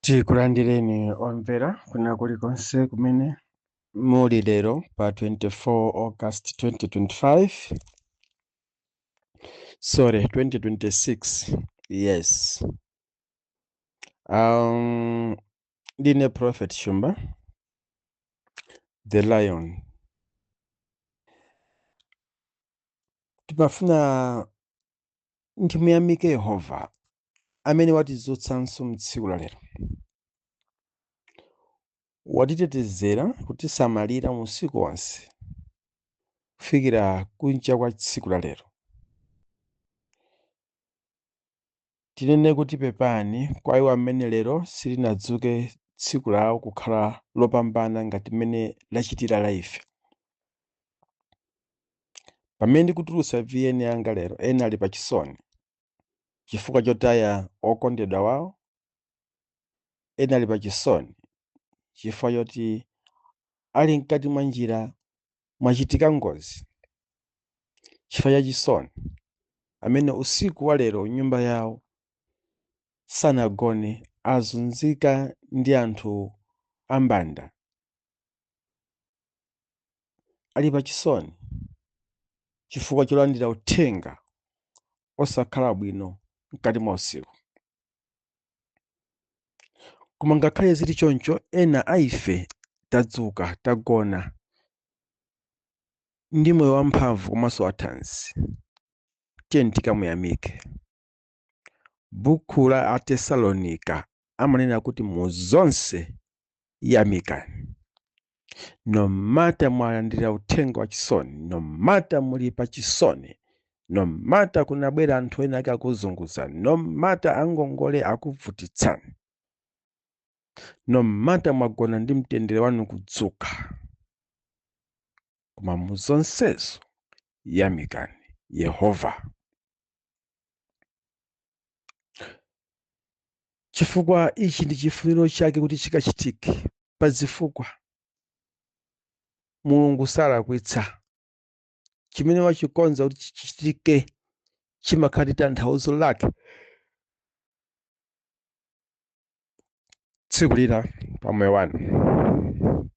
Tikulandireni omvera kuna kulikonse kumene muli lero pa 24 August 2025. Sorry, 2026. Yes. Ndine Prophet Shumba, the Lion. Timafuna ndimuyamike Yehova amene watidzutsanso mtsiku la lero. Watitetezera kutisamalira usiku wonse kufikira kunja kwa tsiku la lero. Tinene kuti pepani kwa iwo amene lero silinadzuke tsiku lawo kukhala lopambana ngati mmene lachitira la ife. Pamene ndikutulutsa VN yanga lero, ena ali pachisoni chifukwa chotaya okondedwa wawo, ena ali pachisoni chifukwa choti ali mkati mwa njira mwachitika ngozi. Chifukwa cha chisoni amene usiku wa lero nyumba yawo sanagone, azunzika ndi anthu ambanda. Ali pachisoni chifukwa cholandira uthenga osakhala bwino mkati mwa usiku. Koma ngakhale zili choncho, ena a ife tadzuka tagona ndi moyo wamphamvu komanso wathanzi. Tiyeni tikamuyamike. Buku la Atesalonika amanena kuti mu zonse yamikani. No matter mwalandira uthenga wa chisoni, no matter muli pachisoni, no matter kunabwera anthu ena ake akuzungutsani, no matter angongole akuvutitsani, no matter mwagona ndi mtendere wanu kudzuka, koma mu zonsezo yamikani Yehova. Chifukwa ichi ndi chifuniro chake kuti chikachitike. Pazifukwa Mulungu salakwitsa. Chimene wachikonza kuti chichitike chimakhala tanthauzo lake. Tsiku lina pa moyo wanu.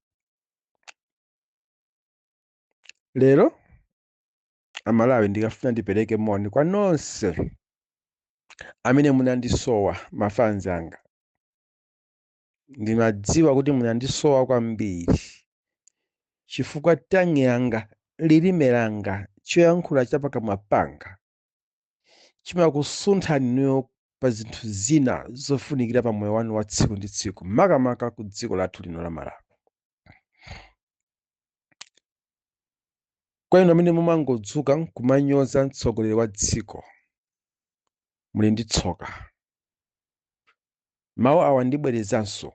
Lero Amalawi ndikafuna ndipereke moni kwa nonse amene munandisowa, mafanzi anga. Ndimadziwa kuti munandisowa kwambiri chifukwa tangi yanga, lilime langa, choyankhula cha pakamwa panga chimakusunthani inuyo pa zinthu zina zofunikira pa moyo wanu wa tsiku ndi tsiku, makamaka ku dziko lathu lino la Malawi. Kwa inu amene mumangodzuka kumanyoza mtsogoleri wa dziko, muli ndi tsoka. Mawu awa ndibwerezanso.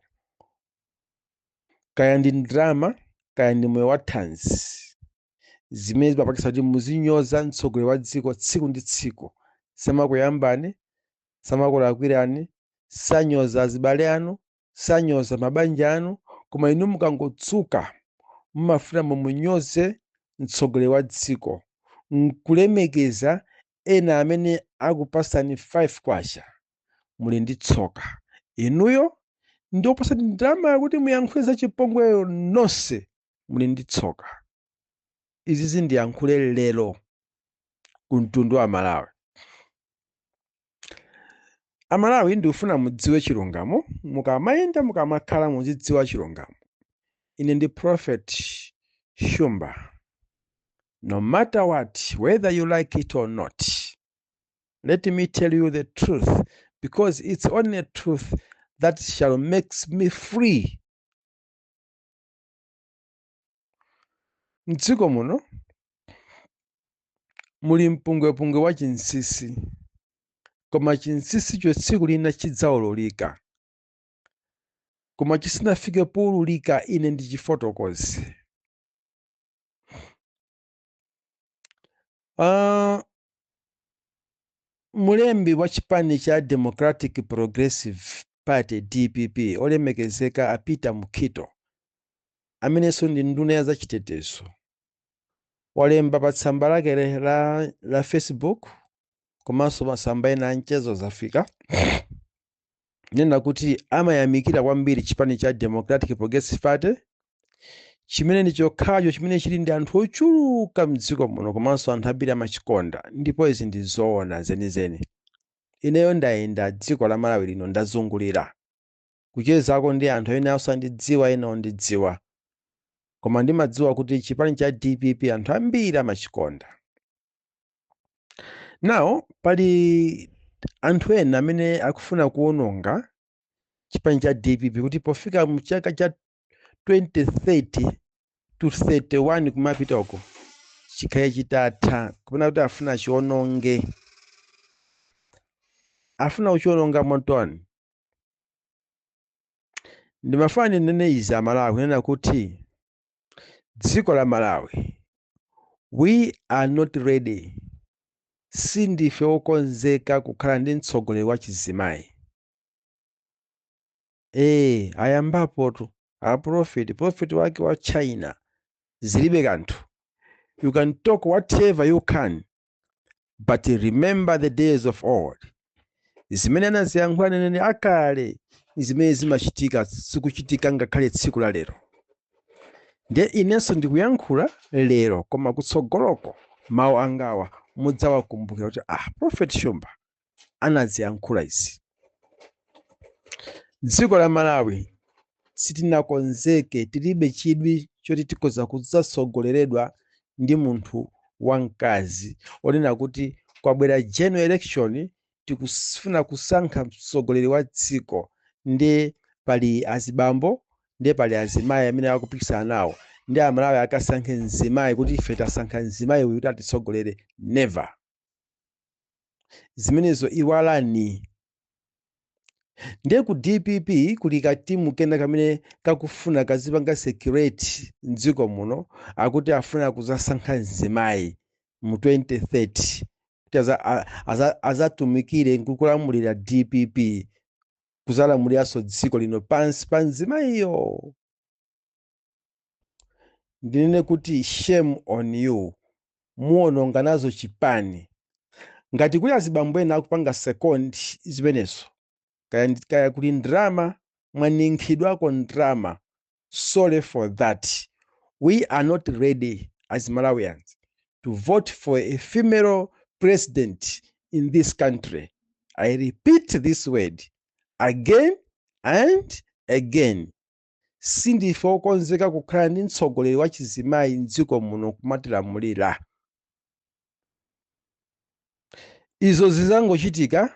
Kaya ndi ndrama, kaya ndi moyo wa thanzi, zimene zimapangitsa kuti muzinyoza mtsogoleri wa dziko tsiku ndi tsiku. Samakuyambani, samakulakwirani, sanyoza azibale anu, sanyoza mabanja anu, koma inu mukangodzuka mumafuna mumunyoze mtsogoleri wa dziko, nkulemekeza ena amene akupasani 5 kwacha. Muli ndi tsoka. Inuyo ndi opasani ndrama yakuti muyankhule za chipongweyo nonse, muli ndi tsoka. Izi zindiyankhule lero ku mtundu wa Malawi. Amalawi ndikufuna mudziwe chilungamo, mukamayenda mukamakhala muzidziwa chilungamo. Ine ndi Prophet Shumba. No matter what, whether you like it or not, let me tell you the truth, because it's only the truth that shall make me free. Mdziko muno muli mpungwepungwe wa chinsisi, koma chinsisi cho tsiku lina chidzawululika. Koma chisanafike powululika, ine ndi chifotokozi. Mulembi wa chipani cha Democratic Progressive Party DPP olemekezeka a Peter Mukito, amenenso ndi nduna ya zachitetezo, walemba pa tsamba lake la Facebook komanso masamba ena a mchezo zafika, nena kuti amayamikira kwambiri chipani cha Democratic Progressive Party chimene ndi chokhacho chimene chili ndi anthu ochuluka mdziko muno komanso anthu ambiri amachikonda, ndipo izi ndi zoona zenizeni. Ineyo ndayenda dziko la Malawi lino ndazungulira kuchezako ndi anthu ene osandidziwa ena ondidziwa, koma ndimadziwa kuti chipani cha DPP anthu ambiri amachikonda. Now pali anthu ena amene akufuna kuononga chipani cha DPP kuti pofika mu chaka cha 2030 to 31 kumapitoko chikhale chitatha, kupena kuti afuna chiononge. Afuna kuchiononga motani. Ndimafuna nene izi Amalawi kunena kuti dziko la Malawi, we are not ready. Sindife okonzeka kukhala ndi mtsogoleri wa chizimayi. Ayambapo tu prophet wake wa China zilibe kanthu. You can talk whatever you can, but remember the days of old. Zimene anaziyankhula nenene akale zimene zimachitika sikuchitika ngakhale tsiku la lero. Ndiye inenso ndikuyankhula lero, koma kutsogoloko mawu angawa mudzawakumbukira kuti Prophet Shumba anaziyankhula izi. Dziko la Malawi sitinakonzeke, tilibe chidwi choti tikoza kudzasogoleredwa ndi munthu wamkazi onena kuti kwabwera general election tikufuna kusankha mtsogoleri wa dziko, ndi pali azibambo ndi pali azimayi amene akupikisana nawo, ndi Amalawi akasankhe mzimayi kuti ife tasankha mzimayi uyu kuti atitsogolere. Never. Zimenezo iwalani. Ndiye ku DPP kuli katimu kena kamene kakufuna kazipanga security mdziko muno, akuti afuna kuzasankha mzimayi mu 2030 kuti azatumikire nkukulamulira DPP, kuzalamuliranso dziko lino pansi pa mzimayiyo. Ndinene kuti shame on you, muononga nazo chipani. Ngati kuli azibambo ena akupanga second zimenezo, kaya kuli ndrama, mwaninkhidwako ndrama, sorry for that. We are not ready as Malawians to vote for a female president in this country. I repeat this word again and again. Sindife okonzeka kukhala ndi mtsogoleri wa chizimayi mdziko muno kumatilamulira. Izo zizangochitika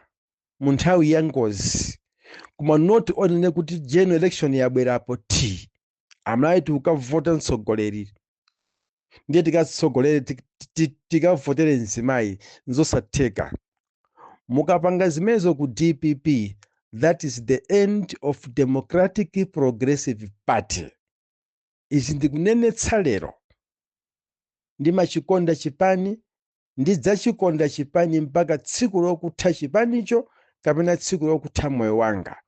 mu nthawi ya ngozi, koma not only kuti general election yabwerapo Amalawi tikavota mtsogoleri ndiye tikatsogoleri tikavotere mzimayi nzosatheka. Mukapanga zimenezo ku DPP, that is the end of Democratic Progressive Party. Izi ndikunenetsa lero. Ndimachikonda chipani, ndidzachikonda chipani mpaka tsiku lokutha chipanicho kapena tsiku lokutha moyo wanga.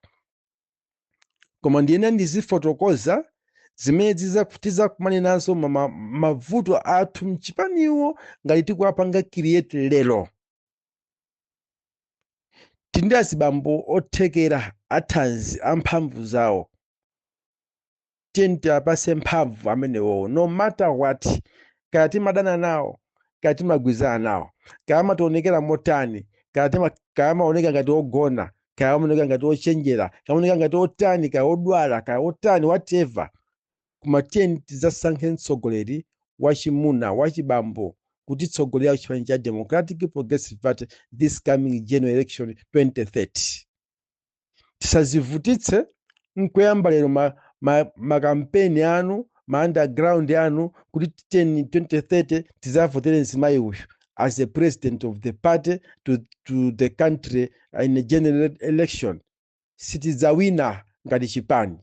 Koma ndiyena ndizifotokoza zimene tizakumane nazo mavuto athu mchipaniwo ngati tikuwapanga create lero. Tindi azibambo othekera athanzi amphamvu zawo. Tiyeni apase mphamvu amenewo, no matter what. Kaya timadana nawo, kaya timagwizana nawo, kaya amationekera motani, kaya amaoneka ngati ogona, kaya amaoneka ngati ochenjera, kaya amaoneka ngati otani, kaya odwala, kaya otani, whatever. Koma tiyeni tizasankhe mtsogoleri wachimuna, wachibambo, kuti tsogolera chipani cha Democratic Progressive Party this coming general election 2030. Tisazivutitse nkuyamba lero makampeni anu, underground anu kuti 2030 tizavotere mzimayi uyu as the president of the party to the country in a general election. Sitidzawina ngati chipani.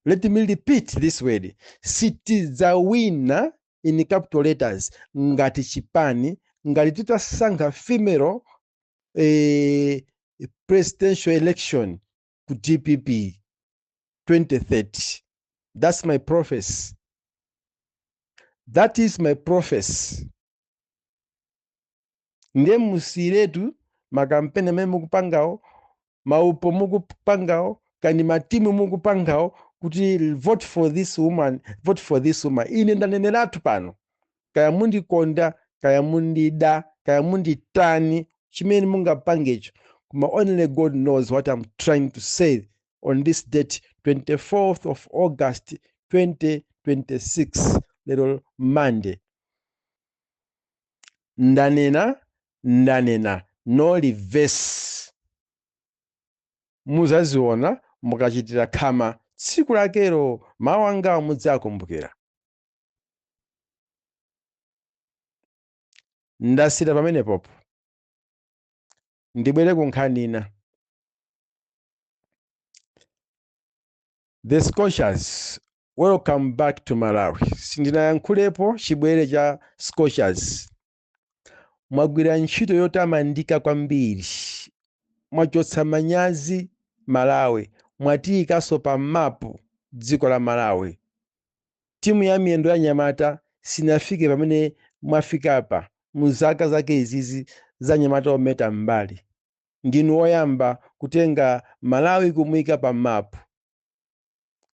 Let me repeat this word. Sitidzawina in capital letters ngati chipani, ngati titasankha female presidential election ku DPP 2030. That's my prophecy. That is my prophecy. Ndiye musiretu makampeni amene mukupangawo maupo mukupangawo kani matimu mukupangawo kuti vote for this woman, vote for this woman. Ine ndaneneratu pano, kaya mundikonda kaya mundida kaya munditani chimene mungapangecho, koma only God knows what I'm trying to say on this date, 24th of August 2026, little Monday. Ndanena no reverse. Muzaziona mukachitira khama tsiku lakero mawu anga mudzakumbukira. Ndasira pamene popo ndibwere ku nkhani ina. The Scotias, welcome back to Malawi. Sindinayankhulepo chibwere cha Scotias. Mwagwira ntchito yotamandika kwambiri, mwachotsa manyazi Malawi, mwatiyikaso pa mapu dziko la Malawi. Timu ya miyendo ya Nyamata sinafike pamene mwafikapa mu zaka zake izizi za Nyamata ometa mbali. Ndinu oyamba kutenga Malawi kumuyika pa mapu.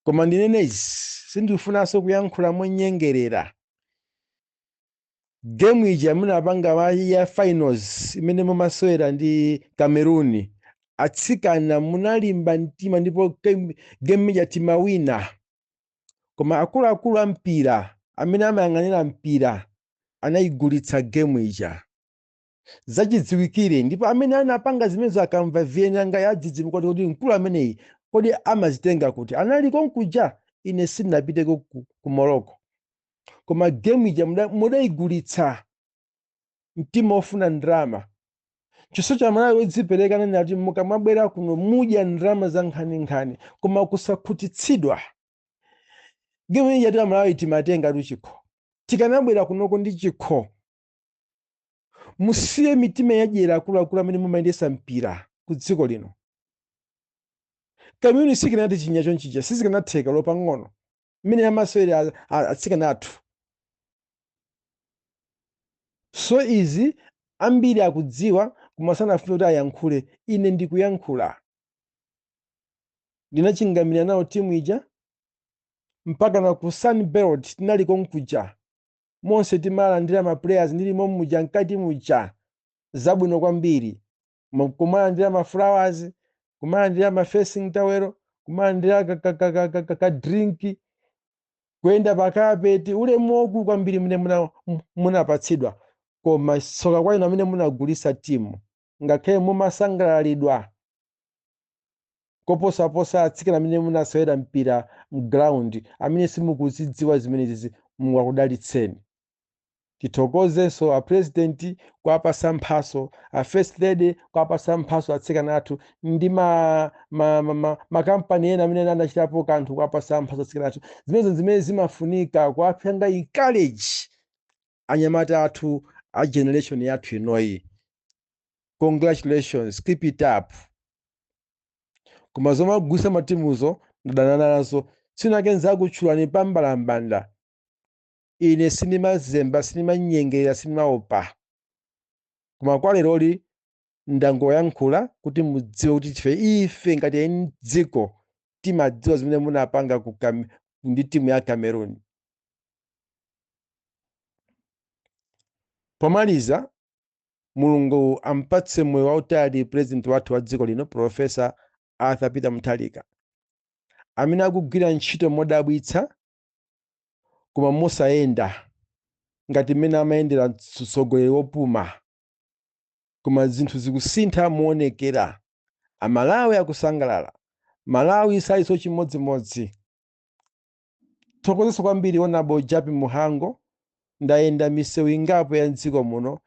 Koma ndinenezi sindifunanso kuyankhula monyengerera. Game ija munapanga ya finals imene mumasewera ndi Cameroon, atsikana munalimba mtima ndipo game ija timawina. Koma akuluakulu a mpira amene amayang'anira mpira anayigulitsa game ija. Zachidziwikire ndipo amene anapanga zimenezo akamva vienanga yadzidzimuka kuti mkulu ameneyi kodi amazitenga kuti anali konkuja. Ine sindinapiteko ku Morocco, koma game ija mudayigulitsa mtima ofuna ndrama. Chiso cha Malawi wodzipereka nati mukamabwera kuno mudya ndrama za nkhaninkhani koma kusakhutitsidwa. Game ija tira Malawi timatenga tuchikho, tikanabwera kunoko ndi chikho. Musiye mitima yadyera akuluakulu amene mumayendesa mpira ku dziko lino. Cameroon sikanati chinya chonchija sizikanatheka lopang'ono mmene amasewera atsikana athu. So izi ambiri akudziwa koma sanafune kuti ayankhule. Ine ndikuyankhula. Ndinachingamira nawo timu ija mpaka na ku Sunbelt tinali konkuja. Monse timalandira ma players ndilimo muja mkati muja zabwino kwambiri. Kumalandira ma flowers, kumalandira ma facing towel, kumalandira ka drink, kwenda pa carpet, ule mogu kwambiri mene munapatsidwa. Koma soka kwa ino amene munagulisa timu ngakhale mumasangalalidwa koposaposa atsikana amene munasewera mpira mground amene simukuzidziwa zimenezi mwakudalitseni. Tithokozenso a president kwapasa mphaso, a first lady kwapasa mphaso atsikana athu ndi makampani ena amene anachitapo kanthu kwapasa mphaso atsikana athu. Zimene zimafunika kwapanga encourage anyamata athu a generation yathu inoyi. Congratulations, keep it up. Koma zomwe agwisa matimuzo ndadana nazo sinakenza kutchulani pambalambanda. Ine sinimazemba, sinimanyengerera, sinimaopa. Koma kwa leroli ndangoyankhula kuti mudziwe kuti ife ngati dziko timadziwa zimene munapanga ndi timu ya Cameroon. Pomaliza, Mulungu ampatse moyo wautali president wathu wa dziko lino Professor Arthur Peter Mutharika, amene akugwira ntchito modabwitsa koma mosayenda ngati mmene amayendera mtsogoleri wopuma. Koma zinthu zikusintha moonekera. Amalawi akusangalala. Malawi saiso chimodzimodzi. Thokozeso kwambiri Honorable Japi Muhango. Ndayenda misewu ingapo ya dziko muno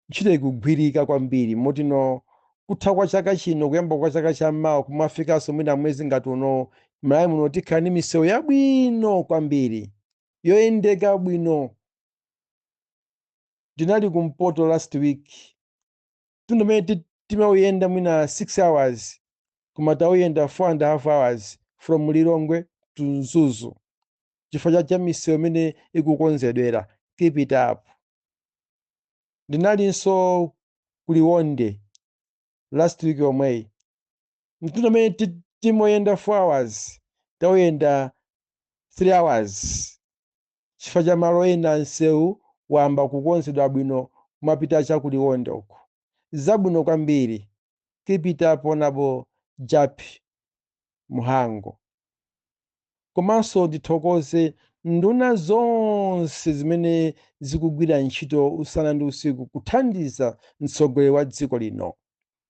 ntchito ikugwirika kwambiri motino kutha kwa chaka chino kuyamba kwa chaka cham'mawa kumafikanso mwina mwezi ngati uno Malawi muno tikhala ndi misewu yabwino kwambiri yoyendeka bwino. Ndinali kumpoto last week. Tunamene timauyenda mwina 6 hours koma tauyenda 4.5 hours from Lilongwe to Mzuzu chifukwa cha misewu imene ikukonzedwera. Keep it up. Ndinalinso kuliwonde last week omweyi mtunda amene timoyenda 4 hours tauyenda 3 hours chifukwa cha malo ena nsewu wamba kukonzedwa bwino kumapita chakuliwonde uko zabwino kwambiri tipitapo napo japi muhango. Komanso ndithokoze nduna zonse zimene zikugwira ntchito usana ndi usiku kuthandiza mtsogoleri wa dziko lino.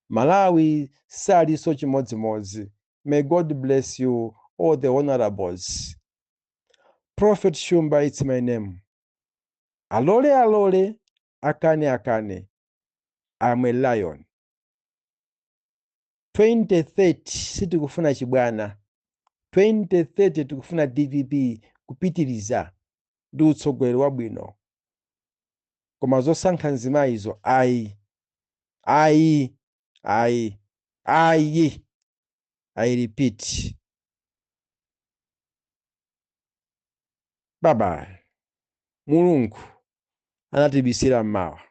Malawi salinso chimodzimodzi. May God bless you, all the honorables. Prophet Shumba, it's my name. Alole alole, akane akane. I'm a lion. 2030 sitikufuna chibwana. 2030 tikufuna DVP kupitiriza ndi utsogoleri wabwino. Koma zosankha nzima izo ayi. I repeat. Bye bye. Mulungu anatibisira mmawa.